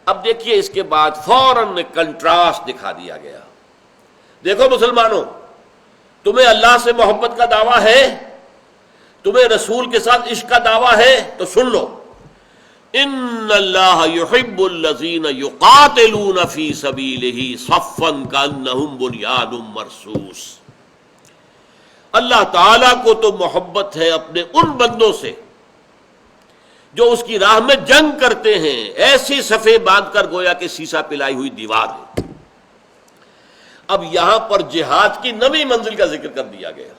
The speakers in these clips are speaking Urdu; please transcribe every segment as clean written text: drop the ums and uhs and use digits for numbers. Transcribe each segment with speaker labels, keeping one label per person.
Speaker 1: اب دیکھیے اس کے بعد فوراً کنٹراسٹ دکھا دیا گیا. دیکھو مسلمانوں، تمہیں اللہ سے محبت کا دعویٰ ہے، تمہیں رسول کے ساتھ عشق کا دعویٰ ہے، تو سن لو، ان اللہ یحب الذین یقاتلون فی سبیلہ صفا کانہم بنیان مرصوص. اللہ تعالیٰ کو تو محبت ہے اپنے ان بندوں سے جو اس کی راہ میں جنگ کرتے ہیں، ایسی صفیں باندھ کر گویا کہ سیسا پلائی ہوئی دیوار ہے. اب یہاں پر جہاد کی نویں منزل کا ذکر کر دیا گیا.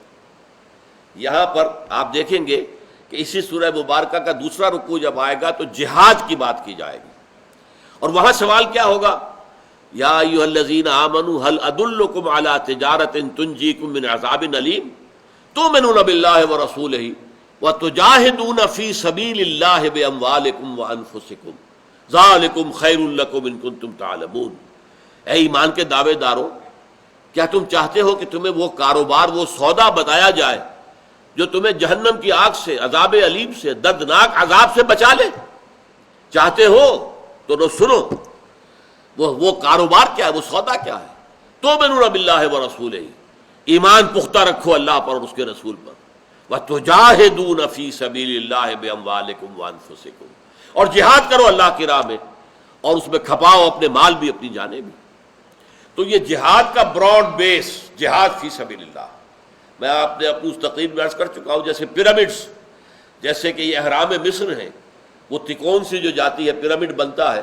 Speaker 1: یہاں پر آپ دیکھیں گے کہ اسی سورہ مبارکہ کا دوسرا رکوع جب آئے گا تو جہاد کی بات کی جائے گی، اور وہاں سوال کیا ہوگا؟ یا ایھا الذین آمنوا هل ادلکم علی تجارۃ تنجیکم من عذاب علیم تؤمنون باللہ ورسولہ وتجاہدون فی سبیل اللہ باموالکم وانفسکم ذالکم خیر لکم ان کنتم تعلمون. اے ایمان کے دعوے دارو، کیا تم چاہتے ہو کہ تمہیں وہ کاروبار، وہ سودا بتایا جائے جو تمہیں جہنم کی آگ سے، عذاب علیم سے، دردناک عذاب سے بچا لے؟ چاہتے ہو تو نو سنو، وہ کاروبار کیا ہے، وہ سودا کیا ہے؟ تؤمنون باللہ ورسولہ، ایمان پختہ رکھو اللہ پر اور اس کے رسول پر. وتجاہدون فی سبیل اللہ باموالکم وانفسکم، اور جہاد کرو اللہ کی راہ میں، اور اس میں کھپاؤ اپنے مال بھی، اپنی جانیں بھی. تو یہ جہاد کا براڈ بیس، جہاد فی سبیل اللہ. میں آپ نے اپنی اس تقریر میں عرض کر چکا ہوں، جیسے پیرامڈز، جیسے کہ یہ اہرام مصر ہیں، وہ تکون سے جو جاتی ہے پیرامڈ بنتا ہے،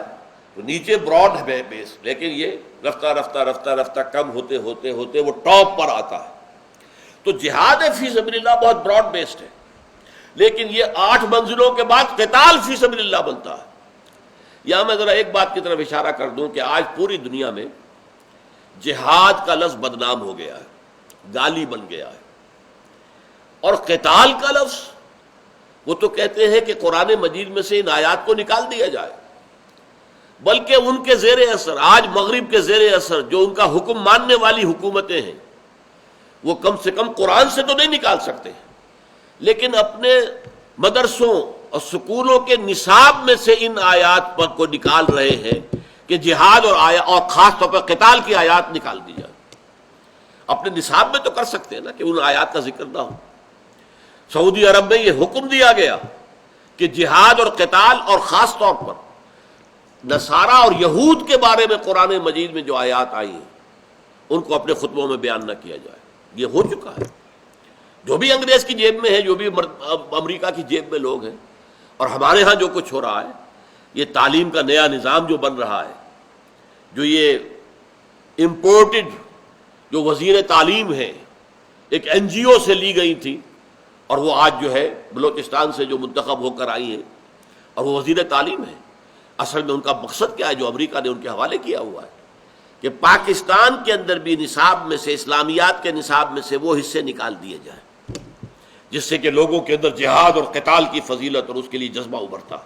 Speaker 1: تو نیچے براڈ ہے بیس، لیکن یہ رفتہ رفتہ رفتہ رفتہ کم ہوتے ہوتے ہوتے وہ ٹاپ پر آتا ہے. تو جہاد فی سبیل اللہ بہت براڈ بیسڈ ہے، لیکن یہ 8 منزلوں کے بعد قتال فی سبیل اللہ بنتا ہے. یہاں میں ذرا ایک بات کی طرف اشارہ کر دوں کہ آج پوری دنیا میں جہاد کا لفظ بدنام ہو گیا ہے، گالی بن گیا ہے، اور قتال کا لفظ وہ تو کہتے ہیں کہ قرآن مجید میں سے ان آیات کو نکال دیا جائے، بلکہ ان کے زیر اثر، آج مغرب کے زیر اثر جو ان کا حکم ماننے والی حکومتیں ہیں، وہ کم سے کم قرآن سے تو نہیں نکال سکتے، لیکن اپنے مدرسوں اور سکولوں کے نصاب میں سے ان آیات پر کو نکال رہے ہیں کہ جہاد اور خاص طور پر قتال کی آیات نکال دی جائے. اپنے نصاب میں تو کر سکتے ہیں نا کہ ان آیات کا ذکر نہ ہو. سعودی عرب میں یہ حکم دیا گیا کہ جہاد اور قتال، اور خاص طور پر نصارہ اور یہود کے بارے میں قرآن مجید میں جو آیات آئی ہیں ان کو اپنے خطبوں میں بیان نہ کیا جائے. یہ ہو چکا ہے. جو بھی انگریز کی جیب میں ہے، جو بھی امریکہ کی جیب میں لوگ ہیں، اور ہمارے ہاں جو کچھ ہو رہا ہے، یہ تعلیم کا نیا نظام جو بن رہا ہے، جو یہ امپورٹڈ جو وزیر تعلیم ہے، ایک این جی او سے لی گئی تھی، اور وہ آج جو ہے بلوچستان سے جو منتخب ہو کر آئی ہیں، اور وہ وزیر تعلیم ہے. اصل میں ان کا مقصد کیا ہے جو امریکہ نے ان کے حوالے کیا ہوا ہے کہ پاکستان کے اندر بھی نصاب میں سے، اسلامیات کے نصاب میں سے وہ حصے نکال دیے جائیں جس سے کہ لوگوں کے اندر جہاد اور قتال کی فضیلت اور اس کے لیے جذبہ ابھرتا.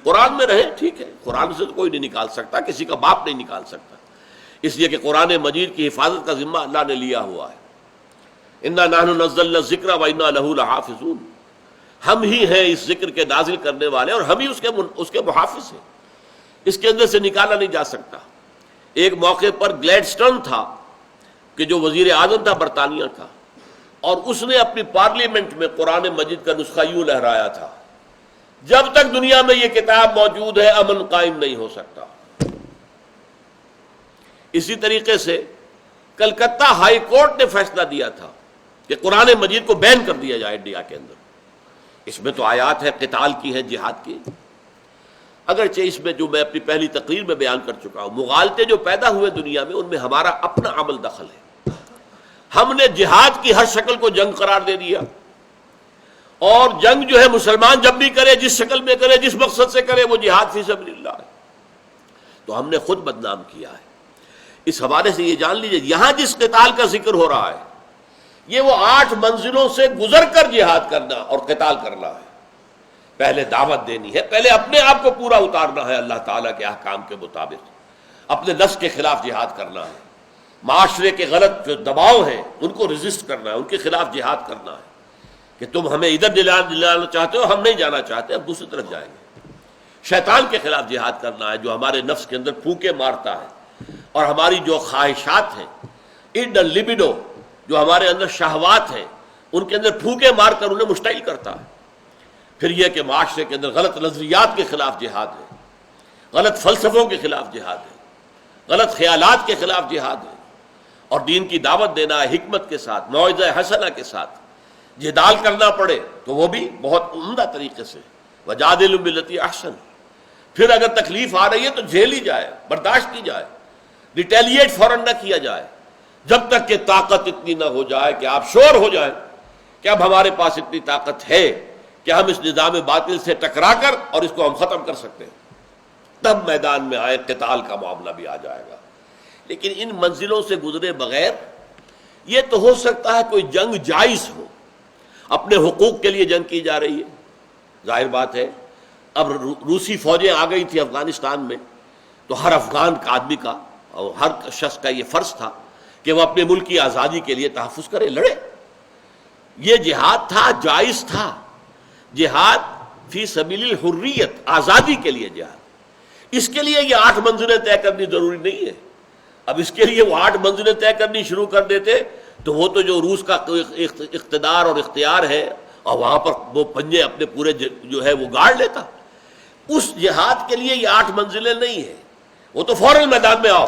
Speaker 1: قرآن میں رہے، ٹھیک ہے، قرآن سے تو کوئی نہیں نکال سکتا، کسی کا باپ نہیں نکال سکتا، اس لیے کہ قرآن مجید کی حفاظت کا ذمہ اللہ نے لیا ہوا ہے. انا نحن نزلنا الذکر وانا لہ لحافظون، ہم ہی ہیں اس ذکر کے نازل کرنے والے، اور ہم ہی اس کے محافظ ہیں. اس کے اندر سے نکالا نہیں جا سکتا. ایک موقع پر گلیڈسٹون تھا کہ جو وزیر اعظم تھا برطانیہ کا، اور اس نے اپنی پارلیمنٹ میں قرآن مجید کا نسخہ یوں لہرایا تھا، جب تک دنیا میں یہ کتاب موجود ہے امن قائم نہیں ہو سکتا. اسی طریقے سے کلکتہ ہائی کورٹ نے فیصلہ دیا تھا کہ قرآن مجید کو بین کر دیا جائے انڈیا کے اندر. اس میں تو آیات ہے قتال کی ہے، جہاد کی، اگرچہ اس میں جو میں اپنی پہلی تقریر میں بیان کر چکا ہوں، مغالطے جو پیدا ہوئے دنیا میں ان میں ہمارا اپنا عمل دخل ہے. ہم نے جہاد کی ہر شکل کو جنگ قرار دے دیا، اور جنگ جو ہے مسلمان جب بھی کرے، جس شکل میں کرے، جس مقصد سے کرے، وہ جہاد فی سبیل اللہ ہے. تو ہم نے خود بدنام کیا ہے. اس حوالے سے یہ جان لیجیے، یہاں جس قتال کا ذکر ہو رہا ہے یہ وہ 8 منزلوں سے گزر کر جہاد کرنا اور قتال کرنا ہے. پہلے دعوت دینی ہے، پہلے اپنے آپ کو پورا اتارنا ہے اللہ تعالیٰ کے احکام کے مطابق، اپنے نفس کے خلاف جہاد کرنا ہے، معاشرے کے غلط جو دباؤ ہیں ان کو ریزسٹ کرنا ہے، ان کے خلاف جہاد کرنا ہے کہ تم ہمیں ادھر دلانا چاہتے ہو، ہم نہیں جانا چاہتے، ہم دوسری طرف جائیں گے. شیطان کے خلاف جہاد کرنا ہے جو ہمارے نفس کے اندر پھونکے مارتا ہے، اور ہماری جو خواہشات ہیں، ایڈ لبیڈو، جو ہمارے اندر شہوات ہیں، ان کے اندر پھونکے مار کر انہیں مشتعل کرتا ہے۔ پھر یہ کہ معاشرے کے اندر غلط نظریات کے خلاف جہاد ہے، غلط فلسفوں کے خلاف جہاد ہے، غلط خیالات کے خلاف جہاد ہے، اور دین کی دعوت دینا ہے حکمت کے ساتھ، موعظہ حسنہ کے ساتھ۔ جدال کرنا پڑے تو وہ بھی بہت عمدہ طریقے سے، وجادل بالتی احسن۔ پھر اگر تکلیف آ رہی ہے تو جھیلی جائے، برداشت کی جائے، ریٹیلیٹ فوراً نہ کیا جائے، جب تک کہ طاقت اتنی نہ ہو جائے کہ آپ شور ہو جائیں کہ اب ہمارے پاس اتنی طاقت ہے کہ ہم اس نظام باطل سے ٹکرا کر اور اس کو ہم ختم کر سکتے ہیں، تب میدان میں آئے، قتال کا معاملہ بھی آ جائے گا۔ لیکن ان منزلوں سے گزرے بغیر یہ تو ہو سکتا ہے کوئی جنگ جائز ہو، اپنے حقوق کے لیے جنگ کی جا رہی ہے، ظاہر بات ہے اب روسی فوجیں آ گئی تھی افغانستان میں، تو ہر افغان کا آدمی کا اور ہر شخص کا یہ فرض تھا کہ وہ اپنے ملک کی آزادی کے لیے تحفظ کرے، لڑے۔ یہ جہاد تھا، جائز تھا، جہاد فی سبیل الحریت، آزادی کے لیے جہاد۔ اس کے لیے یہ 8 منزلیں طے کرنی ضروری نہیں ہے۔ اب اس کے لیے وہ 8 منزلیں طے کرنی شروع کر دیتے تو وہ تو جو روس کا اقتدار اور اختیار ہے، اور وہاں پر وہ پنجے اپنے پورے جو ہے وہ گاڑ لیتا۔ اس جہاد کے لیے یہ 8 منزلیں نہیں ہیں، وہ تو فوراً میدان میں آؤ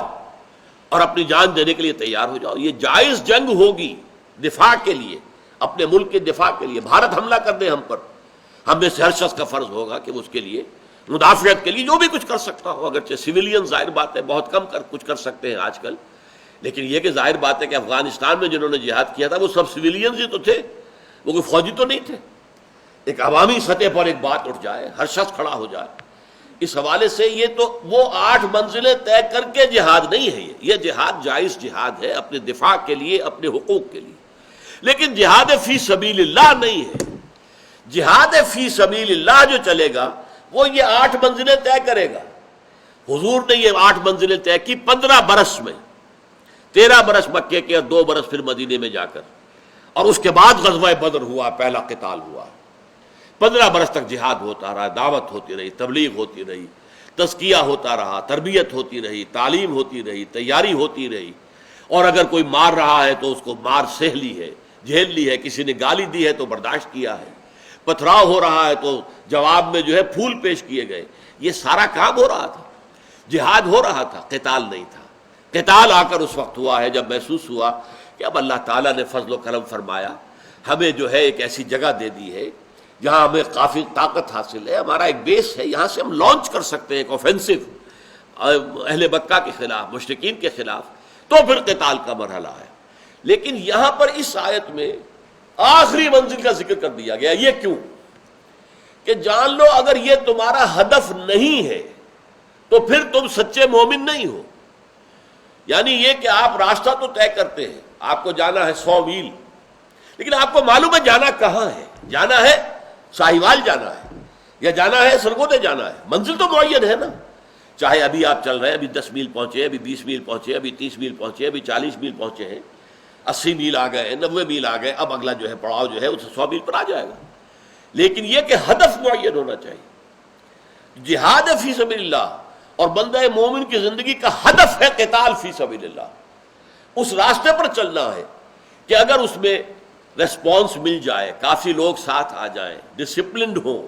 Speaker 1: اور اپنی جان دینے کے لیے تیار ہو جاؤ۔ یہ جائز جنگ ہوگی دفاع کے لیے، اپنے ملک کے دفاع کے لیے۔ بھارت حملہ کر دے ہم پر، ہم میں سے ہر شخص کا فرض ہوگا کہ وہ اس کے لیے مدافعت کے لیے جو بھی کچھ کر سکتا ہو، اگرچہ سویلین ظاہر بات ہے بہت کم کچھ کر سکتے ہیں آج کل، لیکن یہ کہ ظاہر بات ہے کہ افغانستان میں جنہوں نے جہاد کیا تھا وہ سب سویلینز ہی تو تھے، وہ کوئی فوجی تو نہیں تھے۔ ایک عوامی سطح پر ایک بات اٹھ جائے، ہر شخص کھڑا ہو جائے، اس حوالے سے یہ تو وہ 8 منزلیں طے کر کے جہاد نہیں ہے، یہ جہاد جائز جہاد ہے اپنے دفاع کے لیے، اپنے حقوق کے لیے، لیکن جہاد فی سبیل اللہ نہیں ہے۔ جہاد فی سبیل اللہ جو چلے گا وہ یہ 8 منزلیں طے کرے گا۔ حضور نے یہ 8 منزلیں طے کی 15 برس میں، 13 برس مکے کے اور 2 برس پھر مدینے میں جا کر، اور اس کے بعد غزوہ بدر ہوا، پہلا قتال ہوا۔ 15 برس تک جہاد ہوتا رہا، دعوت ہوتی رہی، تبلیغ ہوتی رہی، تزکیہ ہوتا رہا، تربیت ہوتی رہی، تعلیم ہوتی رہی، تیاری ہوتی رہی، اور اگر کوئی مار رہا ہے تو اس کو مار سہ لی ہے، جھیل لی ہے، کسی نے گالی دی ہے تو برداشت کیا ہے، پتھراؤ ہو رہا ہے تو جواب میں جو ہے پھول پیش کیے گئے۔ یہ سارا کام ہو رہا تھا، جہاد ہو رہا تھا، قتال نہیں تھا۔ قتال آ کر اس وقت ہوا ہے جب محسوس ہوا کہ اب اللہ تعالیٰ نے فضل و کرم فرمایا، ہمیں جو ہے ایک ایسی جگہ دے دی ہے جہاں ہمیں کافی طاقت حاصل ہے، ہمارا ایک بیس ہے، یہاں سے ہم لانچ کر سکتے ہیں ایک اوفینسو اہل مکہ کے خلاف، مشرکین کے خلاف، تو پھر قتال کا مرحلہ ہے۔ لیکن یہاں پر اس آیت میں آخری منزل کا ذکر کر دیا گیا۔ یہ کیوں؟ کہ جان لو اگر یہ تمہارا ہدف نہیں ہے تو پھر تم سچے مومن نہیں ہو۔ یعنی یہ کہ آپ راستہ تو طے کرتے ہیں، آپ کو جانا ہے 100 میل، لیکن آپ کو معلوم ہے جانا کہاں ہے، جانا ہے ساہیوال جانا ہے یا جانا ہے سرگودے جانا ہے، منزل تو معین ہے نا۔ چاہے ابھی آپ چل رہے ہیں، ابھی 10 میل پہنچے، ابھی 20 میل پہنچے، ابھی 30 میل پہنچے، ابھی 40 میل پہنچے ہیں، 80 میل آ گئے، 90 میل آ گئے، اب اگلا جو ہے پڑاؤ جو ہے اسے 100 میل پر آ جائے گا۔ لیکن یہ کہ ہدف معین ہونا چاہیے۔ جہاد فی سبیل اللہ اور بندہ مومن کی زندگی کا ہدف ہے قتال فی سبیل اللہ۔ اس راستے پر چلنا ہے کہ اگر اس میں ریسپانس مل جائے، کافی لوگ ساتھ آ جائیں، ڈسپلنڈ ہوں،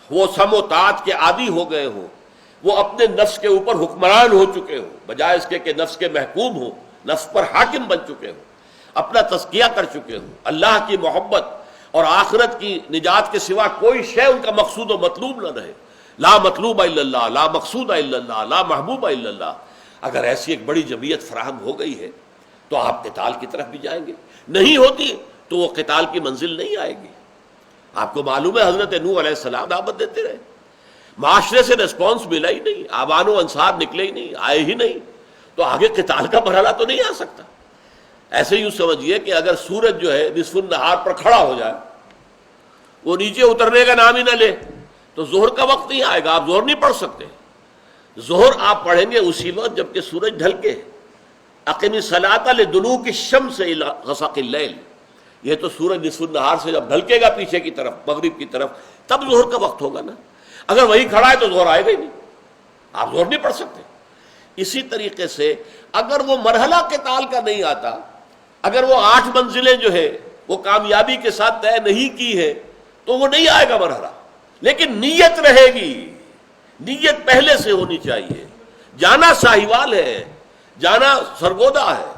Speaker 1: وہ سم و طاعت کے عادی ہو گئے ہوں، وہ اپنے نفس کے اوپر حکمران ہو چکے ہوں، بجائے اس کے کہ نفس کے محکوم ہوں، نفس پر حاکم بن چکے ہوں، اپنا تزکیہ کر چکے ہوں، اللہ کی محبت اور آخرت کی نجات کے سوا کوئی شے ان کا مقصود و مطلوب نہ رہے۔ لا مطلوب الا اللہ، لا مقصود الا اللہ، لا محبوب الا اللہ۔ اگر ایسی ایک بڑی جمعیت فراہم ہو گئی ہے تو آپ قتال کی طرف بھی جائیں گے، نہیں ہوتی تو وہ قتال کی منزل نہیں آئے گی۔ آپ کو معلوم ہے حضرت نوح علیہ السلام دعوت دیتے رہے، معاشرے سے ریسپانس ملا ہی نہیں، آبان و انصار نکلے ہی نہیں، آئے ہی نہیں، تو آگے قتال کا مرحلہ تو نہیں آ سکتا۔ ایسے یوں سمجھیے کہ اگر سورج جو ہے نصف النہار پر کھڑا ہو جائے، وہ نیچے اترنے کا نام ہی نہ لے، تو ظہر کا وقت نہیں آئے گا، آپ ظہر نہیں پڑھ سکتے۔ ظہر آپ پڑھیں گے اسی وقت جب کہ سورج ڈھل کے، اقم الصلاۃ لدلوک الشمس الی غسق اللیل، یہ تو سورج نصف النہار سے جب ڈھلکے گا پیچھے کی طرف، مغرب کی طرف، تب ظہر کا وقت ہوگا نا۔ اگر وہی کھڑا ہے تو زور آئے گا ہی نہیں، آپ زور نہیں پڑھ سکتے۔ اسی طریقے سے اگر وہ مرحلہ قتال کا نہیں آتا، اگر وہ 8 منزلیں جو ہے وہ کامیابی کے ساتھ طے نہیں کی ہے تو وہ نہیں آئے گا مرحلہ، لیکن نیت رہے گی، نیت پہلے سے ہونی چاہیے۔ جانا ساہیوال ہے، جانا سرگودا ہے،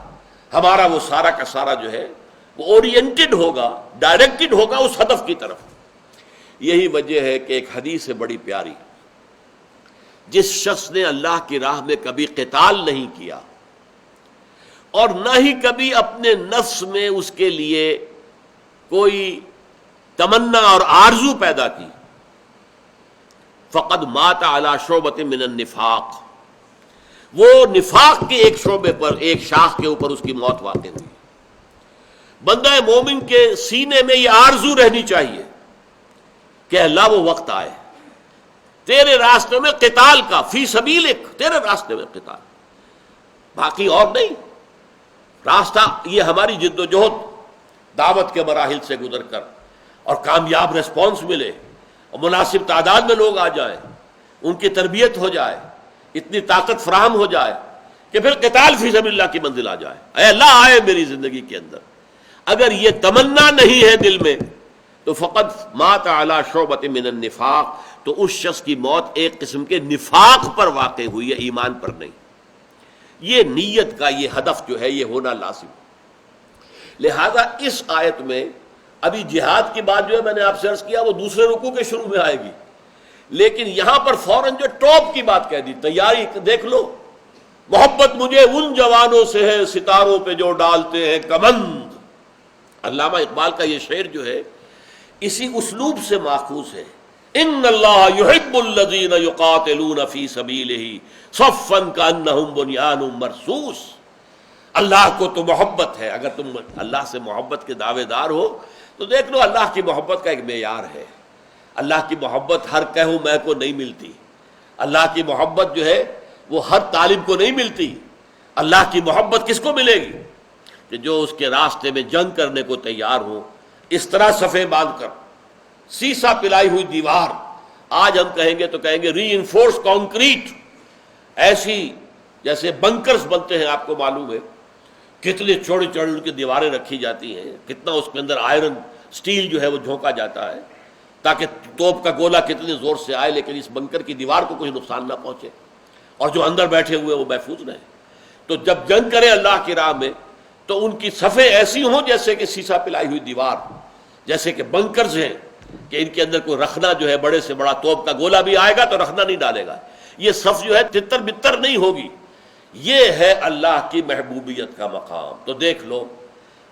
Speaker 1: ہمارا وہ سارا کا سارا جو ہے وہ اورینٹڈ ہوگا، ڈائریکٹڈ ہوگا اس ہدف کی طرف۔ یہی وجہ ہے کہ ایک حدیث ہے بڑی پیاری، جس شخص نے اللہ کی راہ میں کبھی قتال نہیں کیا اور نہ ہی کبھی اپنے نفس میں اس کے لیے کوئی تمنا اور آرزو پیدا کی، فقد مات علی شعبۃ من النفاق، وہ نفاق کے ایک شعبے پر، ایک شاخ کے اوپر اس کی موت واقع ہوئی۔ بندہ مومن کے سینے میں یہ آرزو رہنی چاہیے کہ اللہ وہ وقت آئے تیرے راستے میں قتال کا، فی سبیلک، تیرے راستے میں قتال، باقی اور نہیں۔ راستہ یہ ہماری جد و جہد دعوت کے مراحل سے گزر کر اور کامیاب ریسپانس ملے اور مناسب تعداد میں لوگ آ جائیں، ان کی تربیت ہو جائے، اتنی طاقت فراہم ہو جائے کہ پھر قتال فی سبیل اللہ کی منزل آ جائے، اے اللہ آئے میری زندگی کے اندر۔ اگر یہ تمنا نہیں ہے دل میں تو فقط مات علی شعبۃ من النفاق، تو اس شخص کی موت ایک قسم کے نفاق پر واقع ہوئی ہے، ایمان پر نہیں۔ یہ نیت کا یہ ہدف جو ہے یہ ہونا لازم۔ لہذا اس آیت میں ابھی جہاد کی بات جو ہے میں نے آپ سے عرض کیا وہ دوسرے رکوع کے شروع میں آئے گی، لیکن یہاں پر فوراً جو ٹاپ کی بات کہہ دی، تیاری دیکھ لو، محبت مجھے ان جوانوں سے ہے ستاروں پہ جو ڈالتے ہیں کمند۔ علامہ اقبال کا یہ شعر جو ہے اسی اسلوب سے ماخوذ ہے، ان اللہ یحب الذین یقاتلون فی سبیلہ صفا کانہم بنیان مرصوص۔ اللہ کو تو محبت ہے، اگر تم اللہ سے محبت کے دعوے دار ہو تو دیکھ لو اللہ کی محبت کا ایک معیار ہے۔ اللہ کی محبت ہر کہو میں کو نہیں ملتی، اللہ کی محبت جو ہے وہ ہر طالب کو نہیں ملتی۔ اللہ کی محبت کس کو ملے گی؟ کہ جو اس کے راستے میں جنگ کرنے کو تیار ہو، اس طرح صفیں باندھ کر، سیسا پلائی ہوئی دیوار، آج ہم کہیں گے تو کہیں گے ری انفورس کانکریٹ، ایسی جیسے بنکرز بنتے ہیں، آپ کو معلوم ہے کتنے چوڑی چوڑی ان کی دیواریں رکھی جاتی ہیں، کتنا اس کے اندر آئرن سٹیل جو ہے وہ جھونکا جاتا ہے تاکہ توپ کا گولہ کتنے زور سے آئے لیکن اس بنکر کی دیوار کو کوئی نقصان نہ پہنچے اور جو اندر بیٹھے ہوئے وہ محفوظ رہیں۔ تو جب جنگ کریں اللہ کی راہ میں تو ان کی صفیں ایسی ہوں جیسے کہ سیسا پلائی ہوئی دیوار، جیسے کہ بنکرز ہیں کہ ان کے اندر کوئی رکھنا جو ہے بڑے سے بڑا توپ کا گولہ بھی آئے گا تو رکھنا نہیں ڈالے گا، یہ صف جو ہے تتر بتر نہیں ہوگی۔ یہ ہے اللہ کی محبوبیت کا مقام۔ تو دیکھ لو،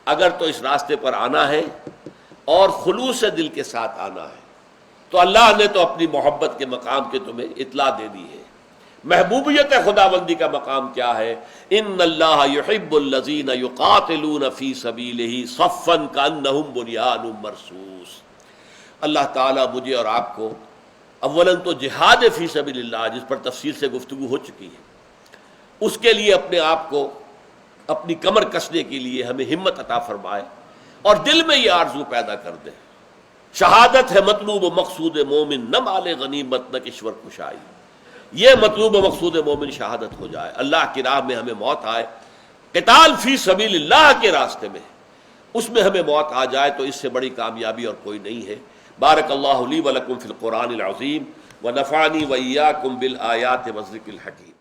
Speaker 1: اگر تو اس راستے پر آنا ہے اور خلوص دل کے ساتھ آنا ہے تو اللہ نے تو اپنی محبت کے مقام کے تمہیں اطلاع دے دی ہے۔ محبوبیت خداوندی کا مقام کیا ہے؟ ان اللہ یحب الذین یقاتلون فی سبیلہ صفا کانہم بنیان مرصوص۔ اللہ تعالیٰ مجھے اور آپ کو اولاً تو جہاد فی سبیل اللہ، جس پر تفصیل سے گفتگو ہو چکی ہے، اس کے لیے اپنے آپ کو اپنی کمر کسنے کے لیے ہمیں ہمت عطا فرمائے اور دل میں یہ آرزو پیدا کر دے۔ شہادت ہے مطلوب و مقصود مومن، نہ مال غنیمت نہ کشور کشائی۔ یہ مطلوب و مقصود مومن شہادت ہو جائے، اللہ کی راہ میں ہمیں موت آئے، قتال فی سبیل اللہ کے راستے میں اس میں ہمیں موت آ جائے تو اس سے بڑی کامیابی اور کوئی نہیں ہے۔ بارک اللہ لی ولکم فی القرآن العظیم ونفعنی وإیاکم بالآیات والذکر الحکیم۔